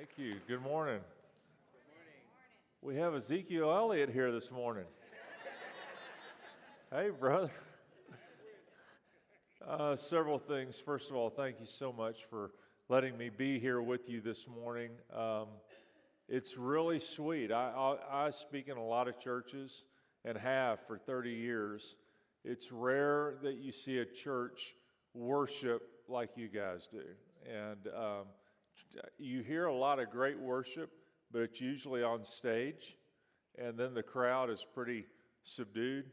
Thank you. Good morning. We have Ezekiel Elliott here this morning. Hey, brother. Several things. First of all, thank you so much for letting me be here with you this morning. It's really sweet. I speak in a lot of churches and have for 30 years. It's rare that you see a church worship like you guys do. And you hear a lot of great worship, but it's usually on stage, and then the crowd is pretty subdued.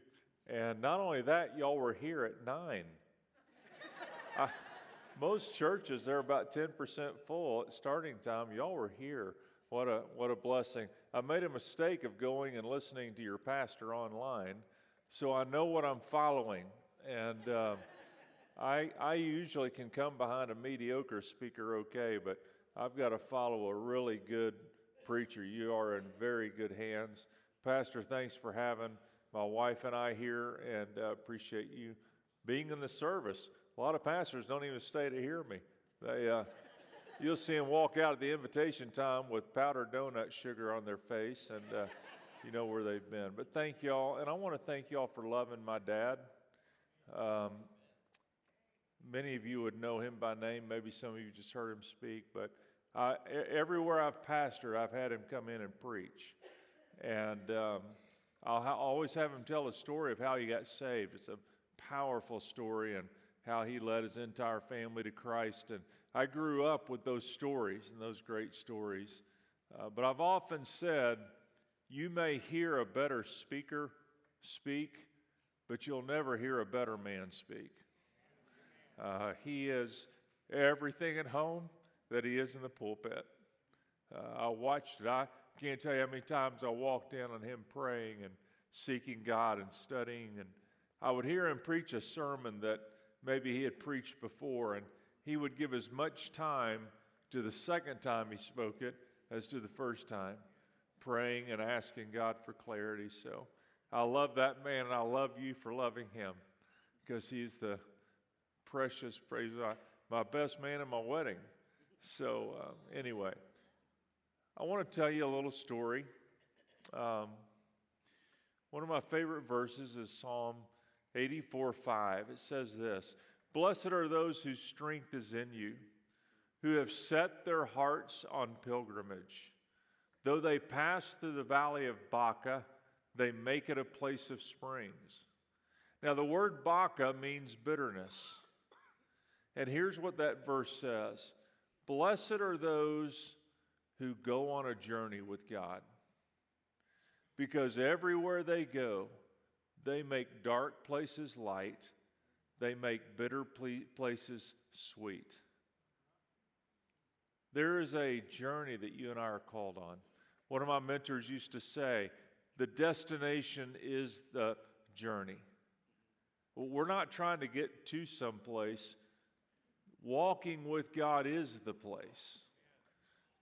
And not only that, y'all were here at 9. Most churches, they're about 10% full at starting time. Y'all were here. What a blessing. I made a mistake of going and listening to your pastor online, so I know what I'm following. And I usually can come behind a mediocre speaker okay, but I've got to follow a really good preacher. You are in very good hands. Pastor, thanks for having my wife and I here, and appreciate you being in the service. A lot of pastors don't even stay to hear me. You'll see them walk out at the invitation time with powdered donut sugar on their face, and you know where they've been. But thank y'all, and I want to thank y'all for loving my dad. Many of you would know him by name. Maybe some of you just heard him speak, but everywhere I've pastored, I've had him come in and preach. And I'll always have him tell a story of how he got saved. It's a powerful story, and how he led his entire family to Christ. And I grew up with those stories and those great stories. But I've often said, you may hear a better speaker speak, but you'll never hear a better man speak. He is everything at home that he is in the pulpit. I watched it. I can't tell you how many times I walked in on him praying and seeking God and studying. And I would hear him preach a sermon that maybe he had preached before, and he would give as much time to the second time he spoke it as to the first time, praying and asking God for clarity. So I love that man, and I love you for loving him, because he's the precious, praise God, my best man at my wedding. So anyway, I want to tell you a little story. One of my favorite verses is Psalm 84:5. It says this: "Blessed are those whose strength is in you, who have set their hearts on pilgrimage. Though they pass through the valley of Baca, they make it a place of springs." Now, the word Baca means bitterness. And here's what that verse says: blessed are those who go on a journey with God, because everywhere they go, they make dark places light. They make bitter places sweet. There is a journey that you and I are called on. One of my mentors used to say, the destination is the journey. Well, we're not trying to get to someplace. Walking with God is the place.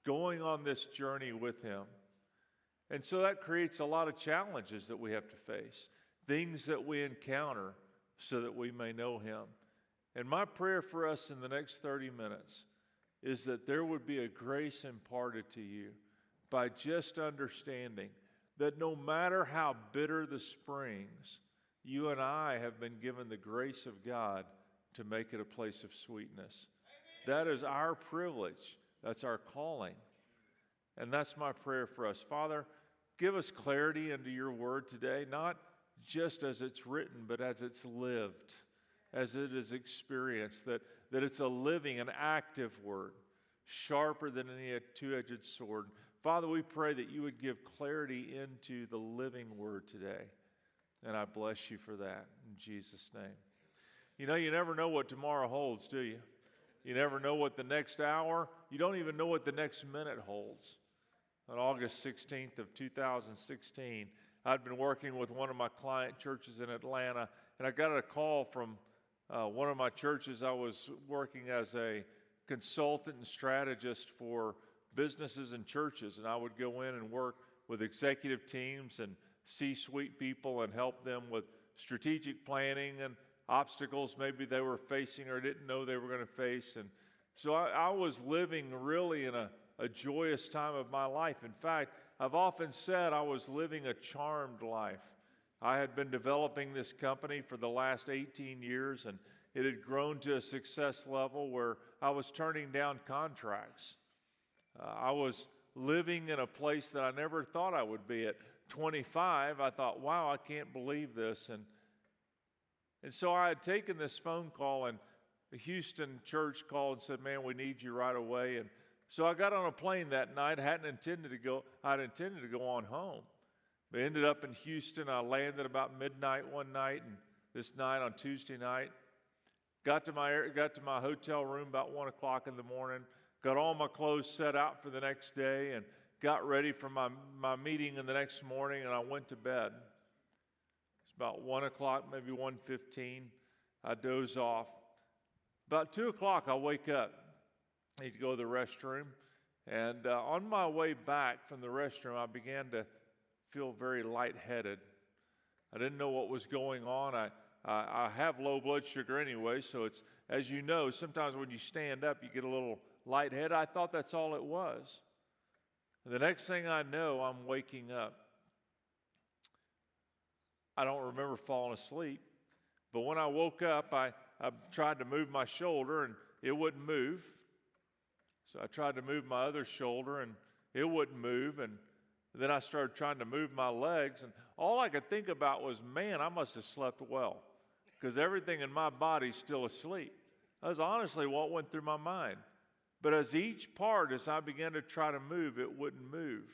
Going on this journey with Him. And so that creates a lot of challenges that we have to face. Things that we encounter so that we may know Him. And my prayer for us in the next 30 minutes is that there would be a grace imparted to you by just understanding that no matter how bitter the springs, you and I have been given the grace of God to make it a place of sweetness. That is our privilege. That's our calling. And that's my prayer for us. Father, give us clarity into your word today, not just as it's written, but as it's lived, as it is experienced, that it's a living and active word, sharper than any two-edged sword. Father, we pray that you would give clarity into the living word today. And I bless you for that in Jesus' name. You know, you never know what tomorrow holds, do you? You never know what the next hour, you don't even know what the next minute holds. On August 16th of 2016, I'd been working with one of my client churches in Atlanta, and I got a call from one of my churches. I was working as a consultant and strategist for businesses and churches, and I would go in and work with executive teams and C-suite people and help them with strategic planning and obstacles maybe they were facing or didn't know they were going to face. And so I was living really in a a joyous time of my life. In fact, I've often said I was living a charmed life. I had been developing this company for the last 18 years, and it had grown to a success level where I was turning down contracts. I was living in a place that I never thought I would be. At 25, I thought, wow, I can't believe this. And so I had taken this phone call, and the Houston church called and said, man, we need you right away. And so I got on a plane that night. I'd intended to go on home. But ended up in Houston. I landed about midnight one night, and this night on Tuesday night, got to my hotel room about 1 o'clock in the morning, got all my clothes set out for the next day, and got ready for my meeting in the next morning, and I went to bed. It's about 1 o'clock, maybe 1:15. I doze off. About 2 o'clock, I wake up. I need to go to the restroom. And on my way back from the restroom, I began to feel very lightheaded. I didn't know what was going on. I have low blood sugar anyway, so it's, as you know, sometimes when you stand up, you get a little lightheaded. I thought that's all it was. And the next thing I know, I'm waking up. I don't remember falling asleep, but when I woke up, I tried to move my shoulder, and it wouldn't move. So I tried to move my other shoulder, and it wouldn't move, and then I started trying to move my legs, and all I could think about was, man, I must have slept well, because everything in my body's still asleep. That's honestly what went through my mind. But as I began to try to move, it wouldn't move.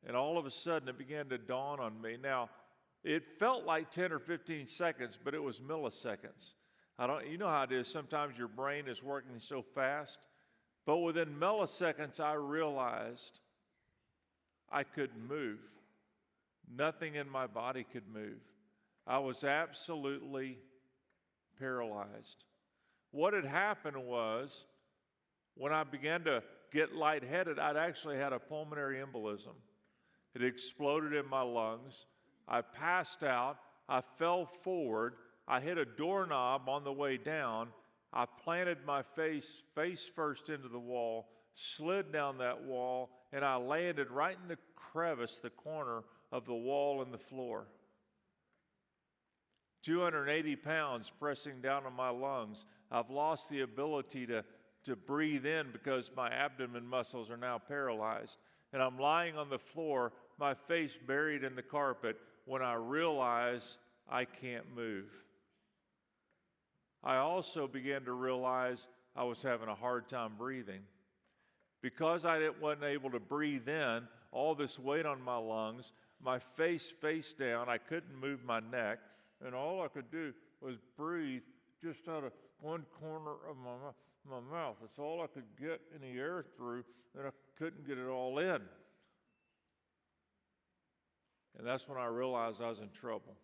And all of a sudden, it began to dawn on me. Now, it felt like 10 or 15 seconds, but it was milliseconds. You know how it is. Sometimes your brain is working so fast. But within milliseconds, I realized I couldn't move. Nothing in my body could move. I was absolutely paralyzed. What had happened was, when I began to get lightheaded, I'd actually had a pulmonary embolism. It exploded in my lungs. I passed out. I fell forward. I hit a doorknob on the way down. I planted my face first into the wall, slid down that wall, and I landed right in the crevice, the corner of the wall and the floor. 280 pounds pressing down on my lungs. I've lost the ability to breathe in because my abdomen muscles are now paralyzed. And I'm lying on the floor, my face buried in the carpet, when I realize I can't move. I also began to realize I was having a hard time breathing. Because I wasn't able to breathe in, all this weight on my lungs, my face down, I couldn't move my neck, and all I could do was breathe just out of one corner of my mouth. That's all I could get any air through, and I couldn't get it all in. And that's when I realized I was in trouble.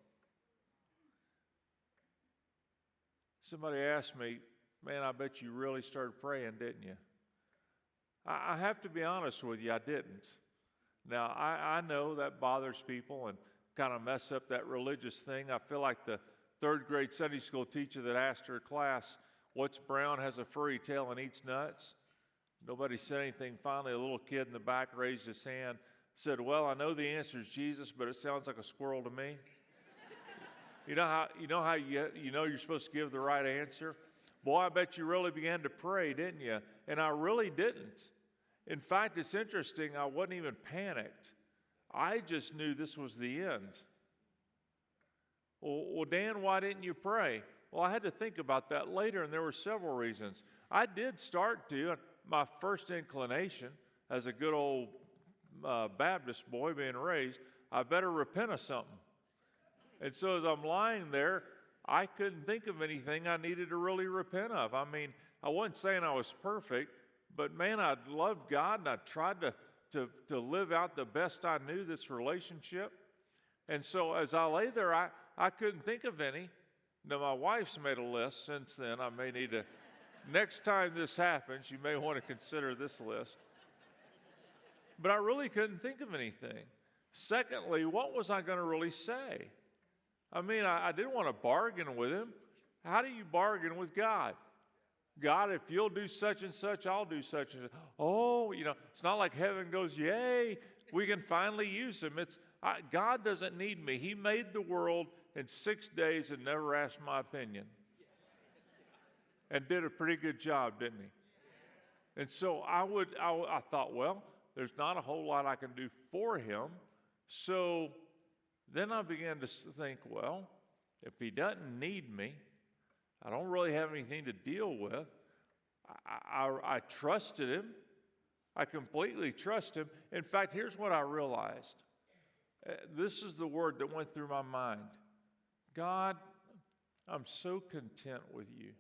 Somebody asked me, man, I bet you really started praying, didn't you? I have to be honest with you, I didn't. Now, I know that bothers people and kind of mess up that religious thing. I feel like the third grade Sunday school teacher that asked her class, what's brown, has a furry tail, and eats nuts? Nobody said anything. Finally, a little kid in the back raised his hand, said, well, I know the answer is Jesus, but it sounds like a squirrel to me. You know how you're supposed to give the right answer? Boy, I bet you really began to pray, didn't you? And I really didn't. In fact, it's interesting, I wasn't even panicked. I just knew this was the end. Well, Dan, why didn't you pray? Well, I had to think about that later, and there were several reasons. I did start to. My first inclination, as a good old Baptist boy being raised, I better repent of something. And so as I'm lying there, I couldn't think of anything I needed to really repent of. I mean, I wasn't saying I was perfect, but man, I loved God, and I tried to live out the best I knew this relationship. And so as I lay there, I couldn't think of any. Now, my wife's made a list since then. I may need to, next time this happens, you may want to consider this list. But I really couldn't think of anything. Secondly, what was I going to really say? I mean, I didn't want to bargain with him. How do you bargain with God? God, if you'll do such and such, I'll do such and such. Oh, it's not like heaven goes, yay, we can finally use him. God doesn't need me. He made the world in 6 days and never asked my opinion. And did a pretty good job, didn't he? And so I thought, well, there's not a whole lot I can do for him. So then I began to think, well, if he doesn't need me, I don't really have anything to deal with. I trusted him. I completely trust him. In fact, here's what I realized. This is the word that went through my mind. God, I'm so content with you.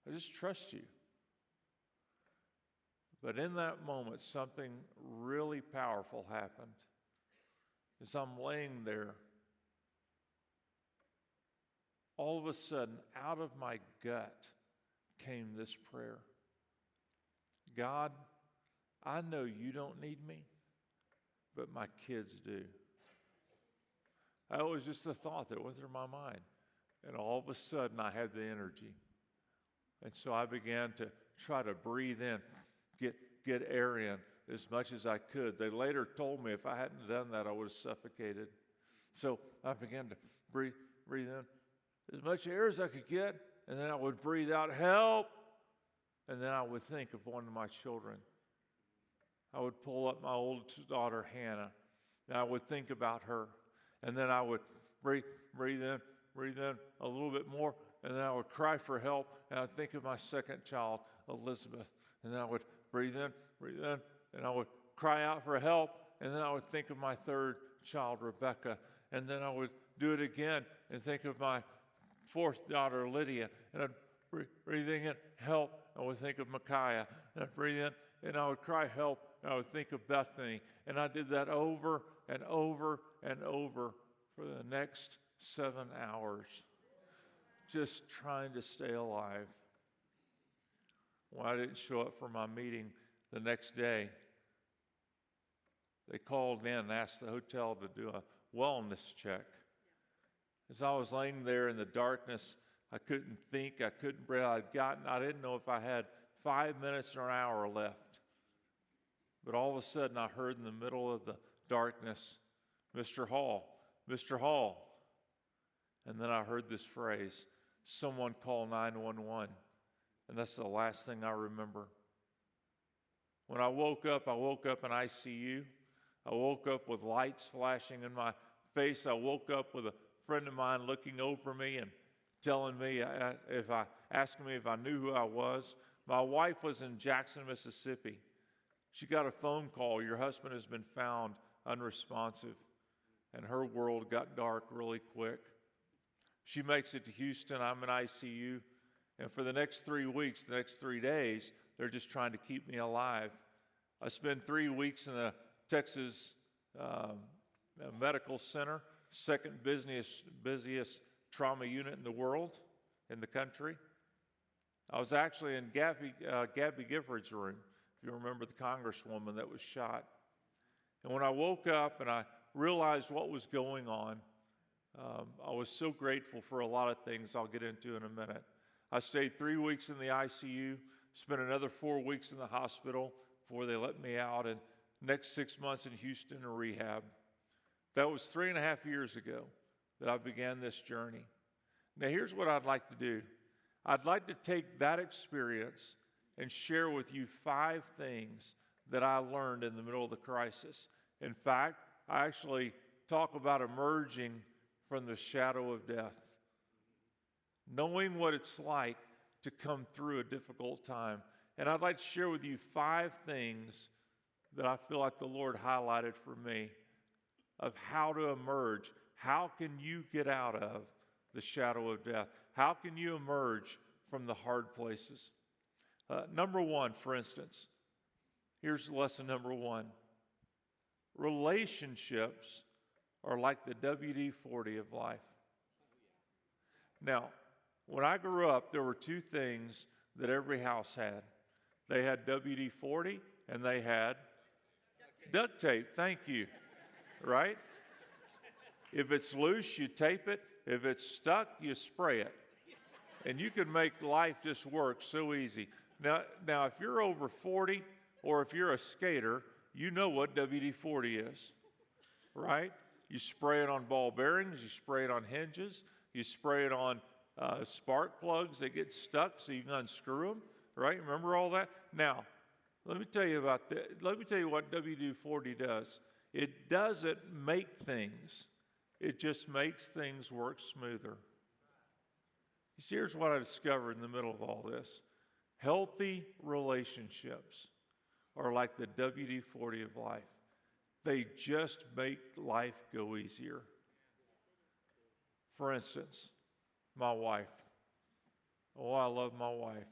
I just trust you. But in that moment, something really powerful happened. As I'm laying there, all of a sudden, out of my gut came this prayer. God, I know you don't need me, but my kids do. That was just a thought that went through my mind. And all of a sudden, I had the energy. And so I began to try to breathe in, get air in as much as I could. They later told me if I hadn't done that, I would have suffocated. So I began to breathe in as much air as I could get, and then I would breathe out, help, and then I would think of one of my children. I would pull up my oldest daughter, Hannah, and I would think about her, and then I would breathe in a little bit more, and then I would cry for help, and I'd think of my second child, Elizabeth, and then I would breathe in, and I would cry out for help, and then I would think of my third child, Rebecca, and then I would do it again and think of my fourth daughter, Lydia, and I'd breathe in, help, I would think of Micaiah, and I'd breathe in, and I would cry help, and I would think of Bethany, and I did that over and over and over for the next 7 hours, just trying to stay alive. When I didn't show up for my meeting the next day, they called in and asked the hotel to do a wellness check. As I was laying there in the darkness, I couldn't think, I couldn't breathe. I didn't know if I had 5 minutes or an hour left. But all of a sudden, I heard in the middle of the darkness, Mr. Hall, Mr. Hall. And then I heard this phrase, someone call 911. And that's the last thing I remember. When I woke up in ICU. I woke up with lights flashing in my face. I woke up with a friend of mine looking over me and telling me, asking me if I knew who I was. My wife was in Jackson, Mississippi. She got a phone call, your husband has been found unresponsive. And her world got dark really quick. She makes it to Houston, I'm in ICU. And for the next 3 weeks, the next 3 days, they're just trying to keep me alive. I spent 3 weeks in the Texas Medical Center, second busiest trauma unit in the world, in the country. I was actually in Gabby Gifford's room, if you remember the congresswoman that was shot. And when I woke up and I realized what was going on, I was so grateful for a lot of things I'll get into in a minute. I stayed 3 weeks in the ICU, spent another 4 weeks in the hospital before they let me out, and next 6 months in Houston in rehab. That was 3.5 years ago that I began this journey. Now here's what I'd like to do. I'd like to take that experience and share with you 5 things that I learned in the middle of the crisis. In fact, I actually talk about emerging from the shadow of death. Knowing what it's like to come through a difficult time. And I'd like to share with you 5 things that I feel like the Lord highlighted for me of how to emerge. How can you get out of the shadow of death? How can you emerge from the hard places? Number 1, for instance, here's lesson number 1. Relationships are like the WD-40 of life. Now, when I grew up, there were 2 things that every house had. They had WD-40 and they had duct tape. Thank you. Right? If it's loose, you tape it. If it's stuck, you spray it. And you can make life just work so easy. Now, if you're over 40 or if you're a skater, you know what WD-40 is, right? You spray it on ball bearings, you spray it on hinges, you spray it on spark plugs that get stuck so you can unscrew them, right? Remember all that? Now, let me tell you about that. Let me tell you what WD-40 does. It doesn't make things. It just makes things work smoother. You see, here's what I discovered in the middle of all this. Healthy relationships are like the WD-40 of life. They just make life go easier. For instance, my wife. Oh, I love my wife.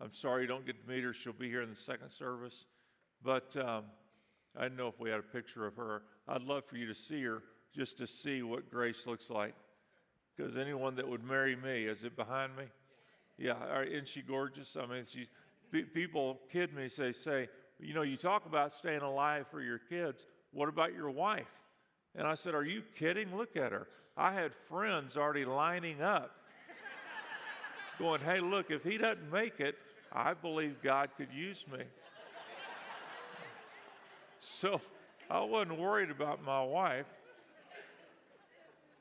I'm sorry you don't get to meet her. She'll be here in the second service. But I didn't know if we had a picture of her. I'd love for you to see her just to see what Grace looks like. Because anyone that would marry me, is it behind me? Yeah, isn't she gorgeous? I mean, people kid me, say, you know, you talk about staying alive for your kids. What about your wife? And I said, are you kidding? Look at her. I had friends already lining up going, hey, look, if he doesn't make it, I believe God could use me. So I wasn't worried about my wife.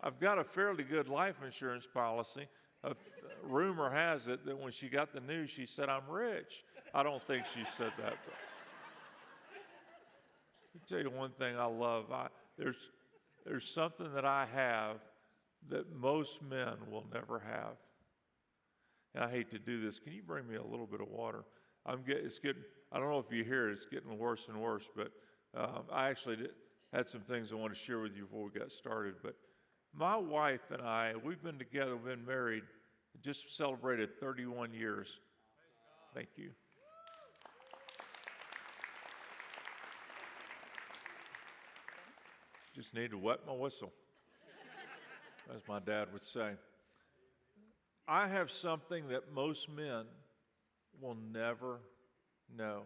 I've got a fairly good life insurance policy. Rumor has it that when she got the news, she said, I'm rich. I don't think she said that. But I'll tell you one thing I love. There's something that I have that most men will never have. And I hate to do this. Can you bring me a little bit of water? It's getting, I don't know if you hear it, it's getting worse and worse, but I actually had some things I want to share with you before we got started. But my wife and I, we've been together, we've been married, just celebrated 31 years. Thank you. Just need to wet my whistle, as my dad would say. I have something that most men will never know,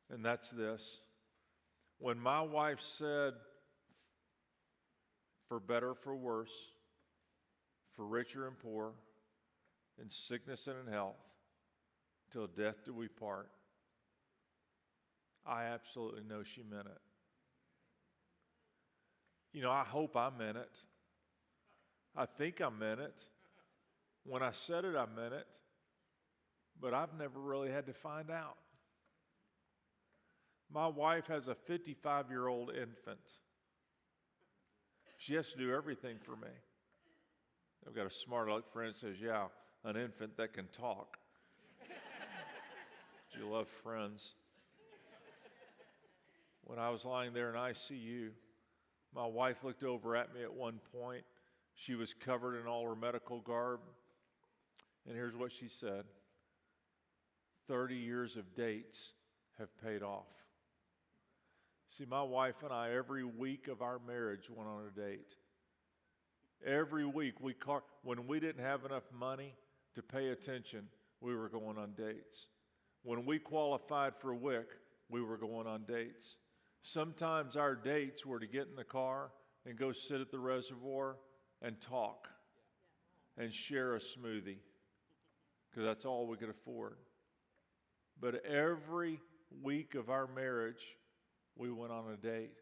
and that's this. When my wife said, for better, for worse, for richer and poor, in sickness and in health, till death do we part, I absolutely know she meant it. You know, I hope I meant it. I think I meant it. When I said it, I meant it. But I've never really had to find out. My wife has a 55-year-old infant. She has to do everything for me. I've got a smart aleck friend that says, yeah, an infant that can talk. Do you love friends? When I was lying there in ICU, my wife looked over at me at one point. She was covered in all her medical garb. And here's what she said. 30 years of dates have paid off. See, my wife and I, every week of our marriage, went on a date. Every week, when we didn't have enough money to pay attention, we were going on dates. When we qualified for WIC, we were going on dates. Sometimes our dates were to get in the car and go sit at the reservoir and talk and share a smoothie, because that's all we could afford. But every week of our marriage, we went on a date.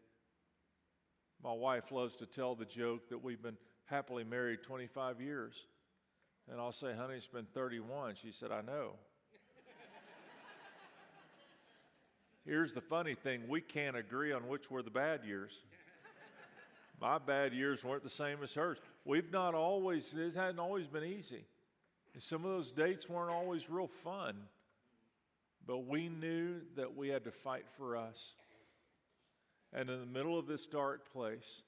My wife loves to tell the joke that we've been happily married 25 years. And I'll say, honey, it's been 31. She said, I know. Here's the funny thing. We can't agree on which were the bad years. My bad years weren't the same as hers. It hadn't always been easy. And some of those dates weren't always real fun. But we knew that we had to fight for us. And in the middle of this dark place,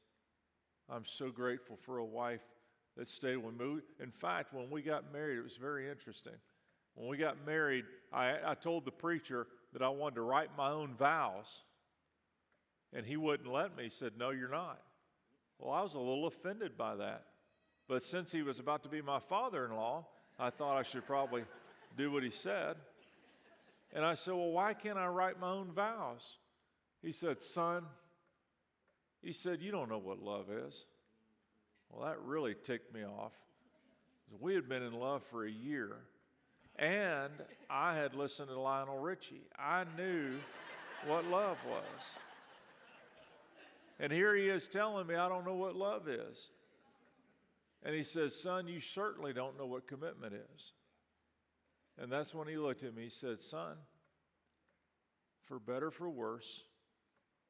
I'm so grateful for a wife that stayed with me. In fact, when we got married, it was very interesting. When we got married, I told the preacher that I wanted to write my own vows. And he wouldn't let me. He said, no, you're not. Well, I was a little offended by that. But since he was about to be my father-in-law, I thought I should probably do what he said. And I said, well, why can't I write my own vows? He said, son, you don't know what love is. Well, that really ticked me off. We had been in love for a year, and I had listened to Lionel Richie. I knew what love was. And here he is telling me I don't know what love is. And he says, son, you certainly don't know what commitment is. And that's when he looked at me. He said, son, for better, for worse,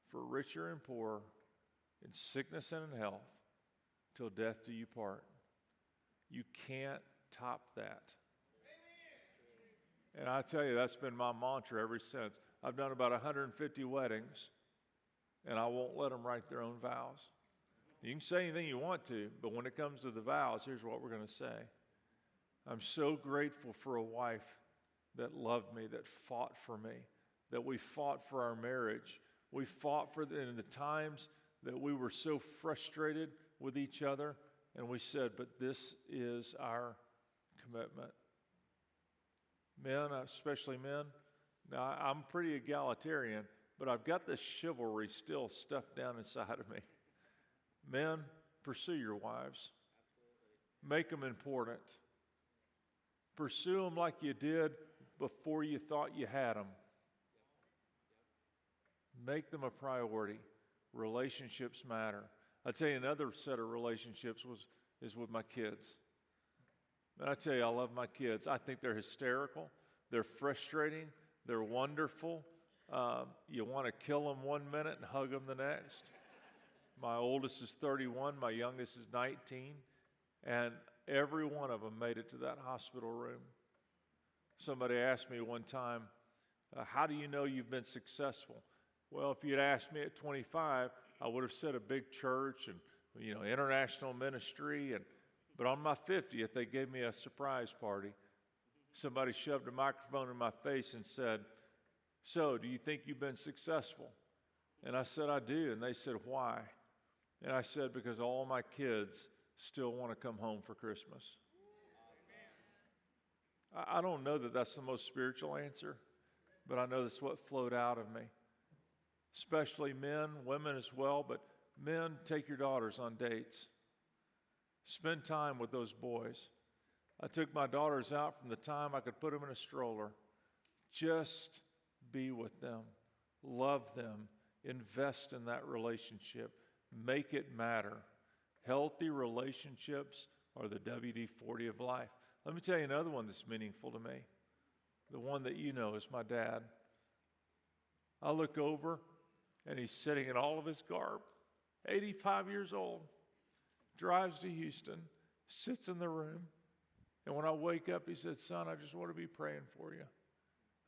for richer and poorer, in sickness and in health, till death do you part. You can't top that. And I tell you, that's been my mantra ever since. I've done about 150 weddings, and I won't let them write their own vows. You can say anything you want to, but when it comes to the vows, here's what we're going to say. I'm so grateful for a wife that loved me, that fought for me, that we fought for our marriage. We fought for in the times that we were so frustrated with each other, and we said, but this is our commitment. Men, especially men, now I'm pretty egalitarian, but I've got this chivalry still stuffed down inside of me. Men, pursue your wives. Make them important. Pursue them like you did before you thought you had them. Make them a priority. Relationships matter. I'll tell you another set of relationships is with my kids. And I tell you, I love my kids. I think they're hysterical. They're frustrating. They're wonderful. You want to kill them one minute and hug them the next. My oldest is 31. My youngest is 19. And every one of them made it to that hospital room. Somebody asked me one time, how do you know you've been successful? Well, if you'd asked me at 25, I would have said a big church and, international ministry. But on my 50th, they gave me a surprise party. Somebody shoved a microphone in my face and said, so, do you think you've been successful? And I said, I do. And they said, why? And I said, because all my kids still want to come home for Christmas. I don't know that that's the most spiritual answer, but I know that's what flowed out of me. Especially men, women as well, but men, take your daughters on dates. Spend time with those boys. I took my daughters out from the time I could put them in a stroller. Just be with them. Love them. Invest in that relationship. Make it matter. Healthy relationships are the WD-40 of life. Let me tell you another one that's meaningful to me. The one that you know is my dad. I look over, and he's sitting in all of his garb, 85 years old, drives to Houston, sits in the room, and when I wake up, he said, son, I just want to be praying for you.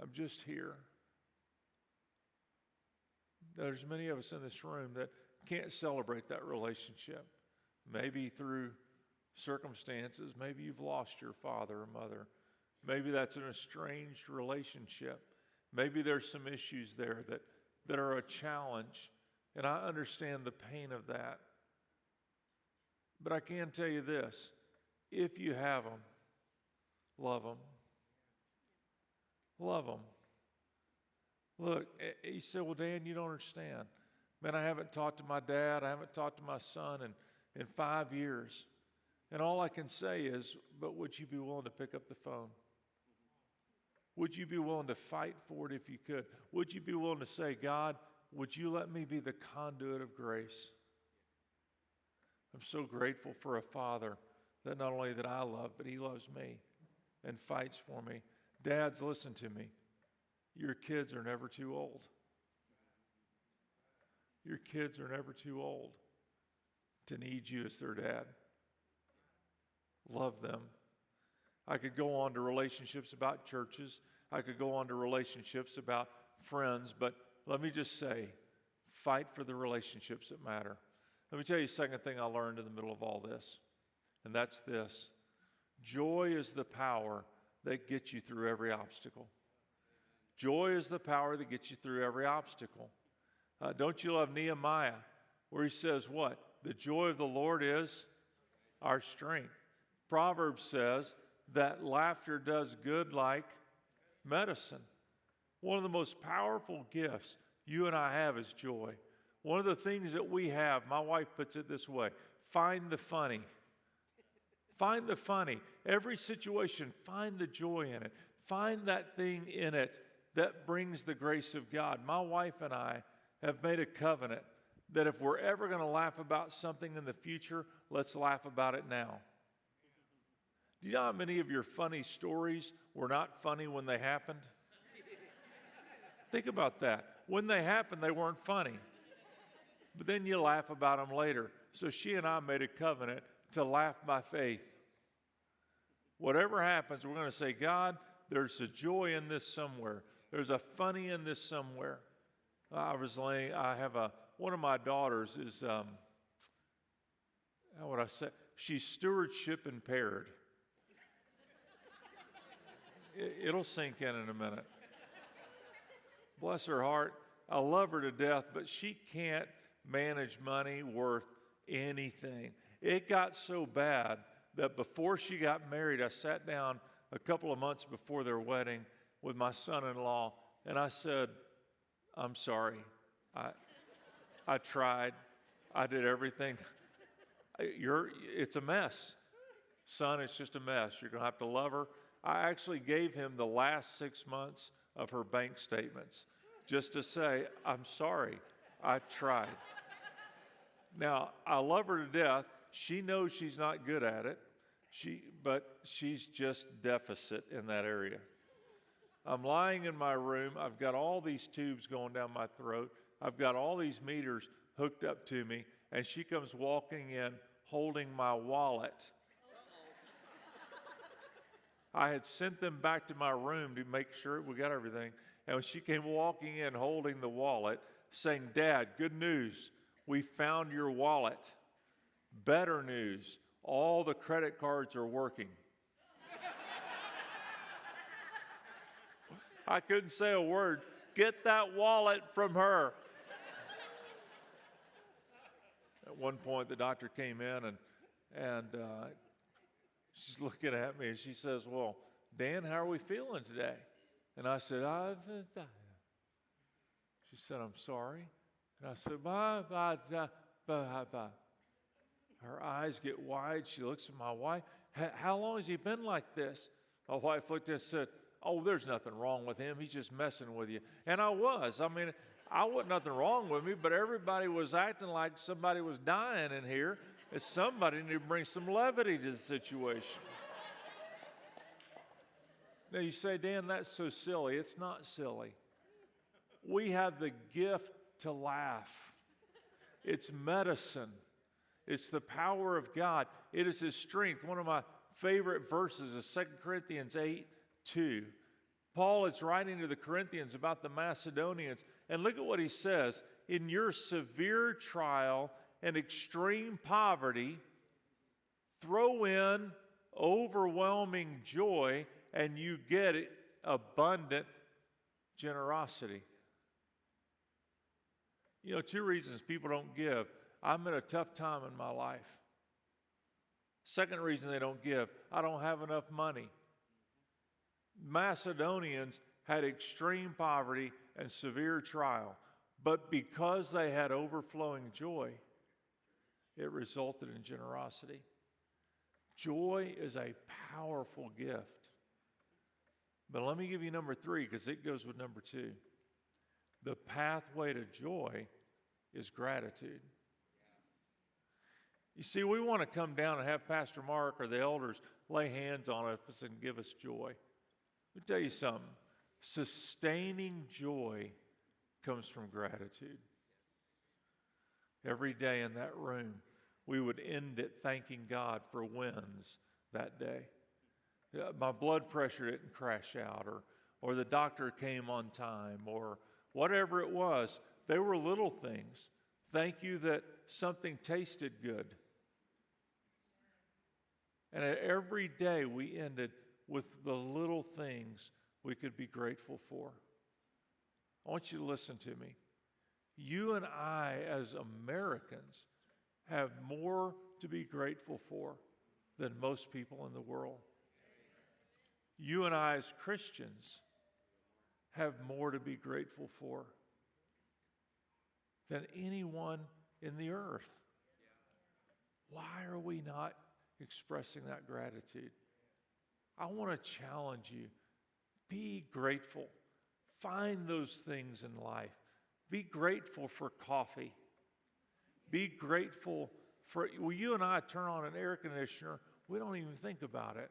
I'm just here. There's many of us in this room that can't celebrate that relationship. Maybe through circumstances, maybe you've lost your father or mother. Maybe that's an estranged relationship. Maybe there's some issues there that are a challenge, and I understand the pain of that. But I can tell you this, if you have them, love them. Love them. Look, he said, well, Dan, you don't understand. Man, I haven't talked to my dad. I haven't talked to my son in 5 years. And all I can say is, but would you be willing to pick up the phone? Would you be willing to fight for it if you could? Would you be willing to say, God, would you let me be the conduit of grace? I'm so grateful for a father that not only that I love, but he loves me and fights for me. Dads, listen to me. Your kids are never too old. Your kids are never too old to need you as their dad. Love them. I could go on to relationships about churches. I could go on to relationships about friends, but let me just say, fight for the relationships that matter. Let me tell you the second thing I learned in the middle of all this, and that's this. Joy is the power that gets you through every obstacle. Joy is the power that gets you through every obstacle. Don't you love Nehemiah, where he says what? The joy of the Lord is our strength. Proverbs says that laughter does good like medicine. One of the most powerful gifts you and I have is joy. One of the things that we have, my wife puts it this way, find the funny. Find the funny. Every situation, find the joy in it. Find that thing in it that brings the grace of God. My wife and I have made a covenant that if we're ever going to laugh about something in the future, let's laugh about it now. Do you know how many of your funny stories were not funny when they happened? Think about that. When they happened, they weren't funny. But then you laugh about them later. So she and I made a covenant to laugh by faith. Whatever happens, we're going to say, God, there's a joy in this somewhere. There's a funny in this somewhere. One of my daughters is, how would I say? She's stewardship impaired. It'll sink in a minute. Bless her heart. I love her to death, but she can't manage money worth anything. It got so bad that before she got married, I sat down a couple of months before their wedding with my son-in-law, and I said, I'm sorry. I tried. I did everything. It's a mess. Son, it's just a mess. You're going to have to love her. I actually gave him the last 6 months of her bank statements just to say, I'm sorry. I tried. Now, I love her to death. She knows she's not good at it, but she's just deficit in that area. I'm lying in my room. I've got all these tubes going down my throat. I've got all these meters hooked up to me, and she comes walking in holding my wallet. I had sent them back to my room to make sure we got everything. And when she came walking in holding the wallet, saying, Dad, good news. We found your wallet. Better news. All the credit cards are working. I couldn't say a word. Get that wallet from her. At one point, the doctor came in and she's looking at me and she says, well, Dan, how are we feeling today? And I said, she said, I'm sorry. And I said, bye. Her eyes get wide. She looks at my wife. How long has he been like this? My wife looked at us and said, oh, there's nothing wrong with him. He's just messing with you. And I was. I mean, I wasn't nothing wrong with me, but everybody was acting like somebody was dying in here. And somebody needed to bring some levity to the situation. Now you say, Dan, that's so silly. It's not silly. We have the gift to laugh. It's medicine. It's the power of God. It is His strength. One of my favorite verses is 2 Corinthians 8:2. Paul is writing to the Corinthians about the Macedonians, and look at what he says. In your severe trial and extreme poverty, throw in overwhelming joy, and you get abundant generosity. You know, 2 reasons people don't give. I'm in a tough time in my life. Second reason they don't give, I don't have enough money. Macedonians had extreme poverty and severe trial, but because they had overflowing joy, it resulted in generosity. Joy is a powerful gift. But let me give you number 3 because it goes with number 2. The pathway to joy is gratitude. You see, we want to come down and have Pastor Mark or the elders lay hands on us and give us joy. Let me tell you something. Sustaining joy comes from gratitude. Every day in that room, we would end it thanking God for wins that day. My blood pressure didn't crash out, or the doctor came on time, or whatever it was. They were little things. Thank you that something tasted good. And every day we ended with the little things we could be grateful for. I want you to listen to me. You and I, as Americans, have more to be grateful for than most people in the world. You and I, as Christians, have more to be grateful for than anyone in the earth. Why are we not expressing that gratitude. I want to challenge you. Be grateful. Find those things in life. Be grateful for coffee. Be grateful for, well, you and I turn on an air conditioner, we don't even think about it.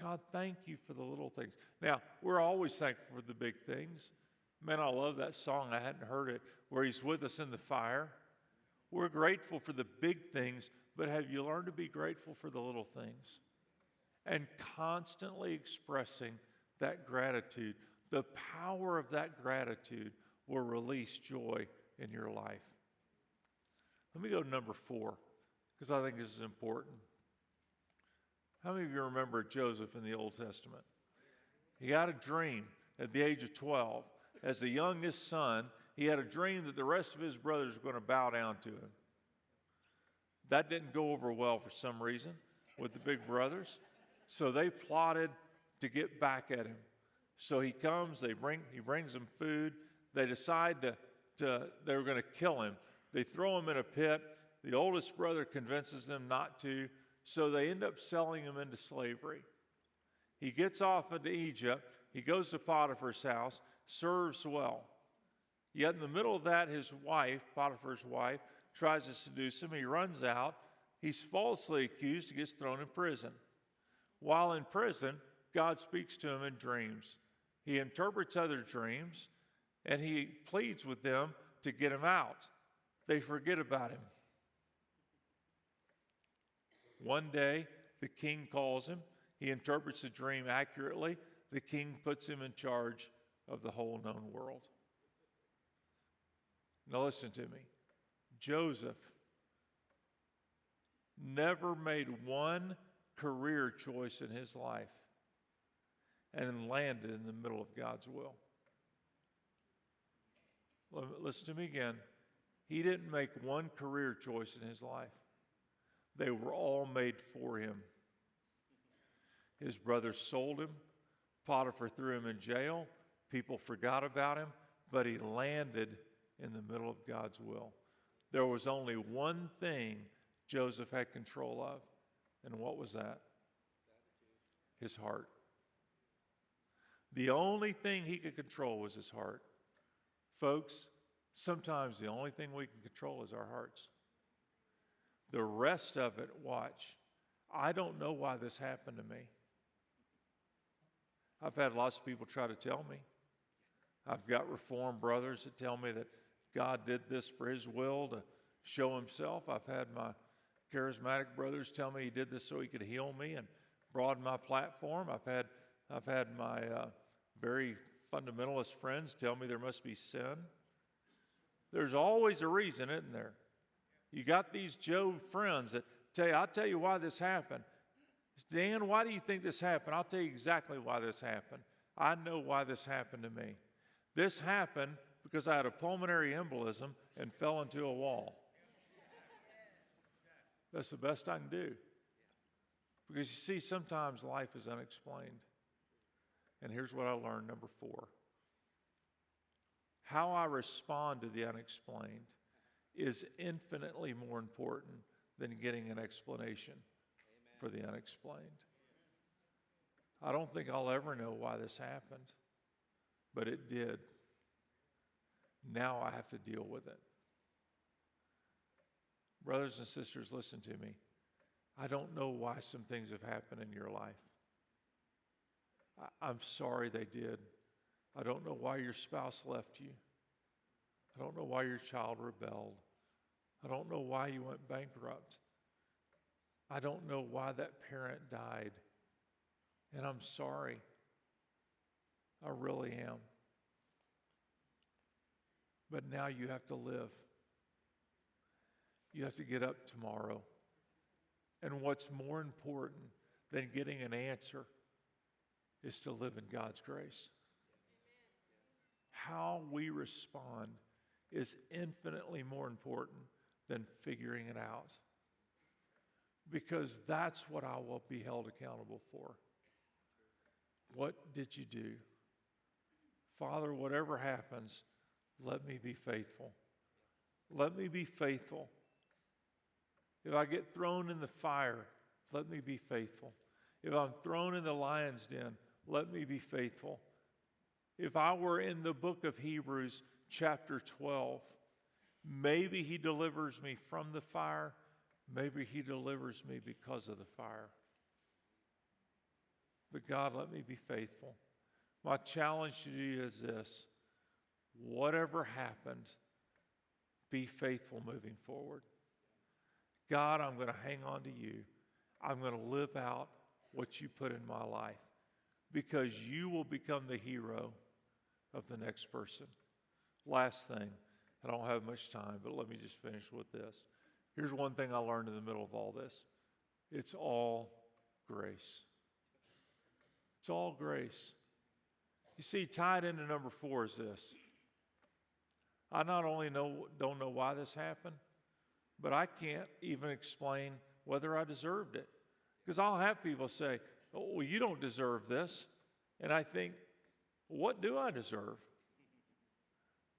God, thank you for the little things. Now, we're always thankful for the big things. Man, I love that song. I hadn't heard it, where He's with us in the fire. We're grateful for the big things, but have you learned to be grateful for the little things? And constantly expressing that gratitude. The power of that gratitude will release joy in your life. Let me go to number 4, because I think this is important. How many of you remember Joseph in the Old Testament? He had a dream at the age of 12. As the youngest son, he had a dream that the rest of his brothers were going to bow down to him. That didn't go over well for some reason with the big brothers. So they plotted to get back at him. So he comes, he brings them food. They decide they were going to kill him. They throw him in a pit. The oldest brother convinces them not to. So they end up selling him into slavery. He gets off into Egypt. He goes to Potiphar's house, serves well. Yet in the middle of that, his wife, Potiphar's wife, tries to seduce him. He runs out. He's falsely accused. He gets thrown in prison. While in prison, God speaks to him in dreams. He interprets other dreams, and he pleads with them to get him out. They forget about him. One day, the king calls him. He interprets the dream accurately. The king puts him in charge of the whole known world. Now listen to me. Joseph never made one career choice in his life and landed in the middle of God's will. Listen to me again. He didn't make one career choice in his life. They were all made for him. His brothers sold him. Potiphar threw him in jail. People forgot about him, but he landed in the middle of God's will. There was only one thing Joseph had control of, and what was that? His heart. The only thing he could control was his heart. Folks, sometimes the only thing we can control is our hearts. The rest of it, watch. I don't know why this happened to me. I've had lots of people try to tell me. I've got Reformed brothers that tell me that God did this for His will to show Himself. I've had my charismatic brothers tell me He did this so He could heal me and broaden my platform. I've had my very fundamentalist friends tell me there must be sin. There's always a reason, isn't there? You got these Job friends that tell you, I'll tell you why this happened. Dan, why do you think this happened? I'll tell you exactly why this happened. I know why this happened to me. This happened because I had a pulmonary embolism and fell into a wall. That's the best I can do. Because you see, sometimes life is unexplained. And here's what I learned, number 4. How I respond to the unexplained is infinitely more important than getting an explanation for the unexplained. I don't think I'll ever know why this happened, but it did. Now I have to deal with it. Brothers and sisters, listen to me. I don't know why some things have happened in your life. I'm sorry they did. I don't know why your spouse left you. I don't know why your child rebelled. I don't know why you went bankrupt. I don't know why that parent died. And I'm sorry. I really am. But now you have to live. You have to get up tomorrow. And what's more important than getting an answer is to live in God's grace. How we respond is infinitely more important than figuring it out. Because that's what I will be held accountable for. What did you do? Father, whatever happens, let me be faithful. Let me be faithful. If I get thrown in the fire, let me be faithful. If I'm thrown in the lion's den, let me be faithful. If I were in the book of Hebrews, chapter 12, maybe he delivers me from the fire, maybe he delivers me because of the fire. But God, let me be faithful. My challenge to you is this: whatever happened, be faithful moving forward. God, I'm going to hang on to you. I'm going to live out what you put in my life, because you will become the hero of the next person. Last thing, I don't have much time, but let me just finish with this. Here's one thing I learned in the middle of all this. It's all grace. It's all grace. You see, tied into number 4 is this. I not only don't know why this happened, but I can't even explain whether I deserved it. Because I'll have people say, "Oh, well, you don't deserve this." And I think, what do I deserve?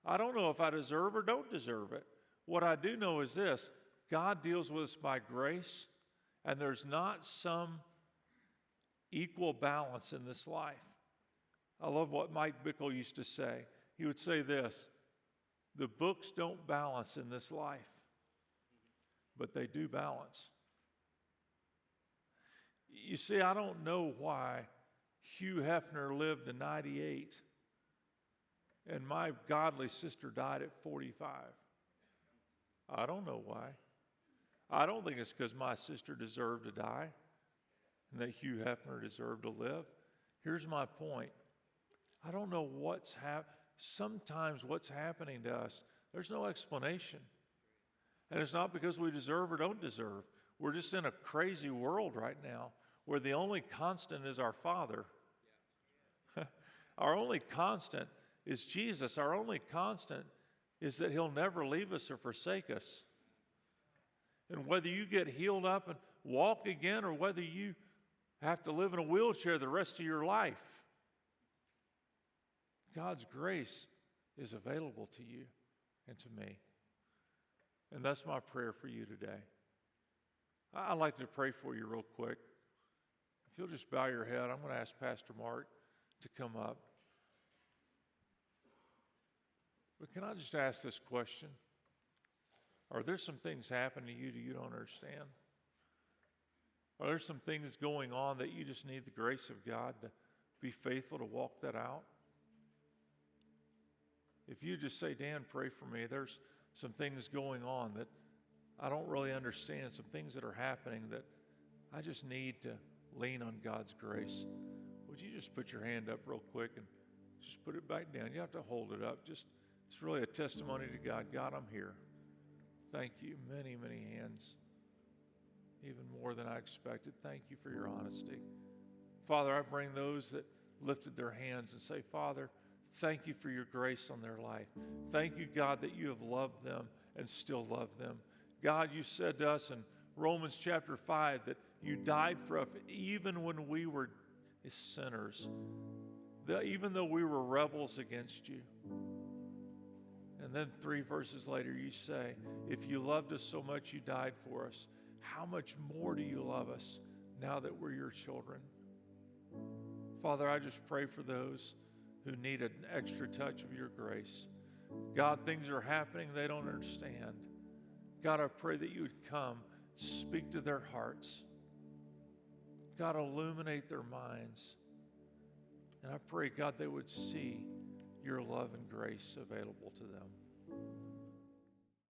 I don't know if I deserve or don't deserve it. What I do know is this: God deals with us by grace, and there's not some equal balance in this life. I love what Mike Bickle used to say. He would say this: the books don't balance in this life, but they do balance. You see, I don't know why Hugh Hefner lived to 98 and my godly sister died at 45. I don't know why. I don't think it's because my sister deserved to die and that Hugh Hefner deserved to live. Here's my point. I don't know what's happening. Sometimes what's happening to us, there's no explanation. And it's not because we deserve or don't deserve. We're just in a crazy world right now where the only constant is our Father. Our only constant is Jesus. Our only constant is that He'll never leave us or forsake us. And whether you get healed up and walk again, or whether you have to live in a wheelchair the rest of your life, God's grace is available to you and to me. And that's my prayer for you today. I'd like to pray for you real quick. If you'll just bow your head, I'm going to ask Pastor Mark to come up. But can I just ask this question? Are there some things happening to you that you don't understand? Are there some things going on that you just need the grace of God to be faithful to walk that out? If you just say, "Dan, pray for me," there's some things going on that I don't really understand, some things that are happening that I just need to lean on God's grace. Would you just put your hand up real quick and just put it back down? You have to hold it up. It's really a testimony to God. God, I'm here. Thank you. Many, many hands. Even more than I expected. Thank you for your honesty. Father, I bring those that lifted their hands and say, "Father, thank you for your grace on their life. Thank you, God, that you have loved them and still love them. God, you said to us in Romans chapter 5 that you died for us even when we were sinners, even though we were rebels against you." And then 3 verses later you say, "If you loved us so much you died for us, how much more do you love us now that we're your children?" Father, I just pray for those who need an extra touch of your grace. God, things are happening they don't understand. God, I pray that you would come, speak to their hearts. God, illuminate their minds. And I pray, God, they would see your love and grace available to them.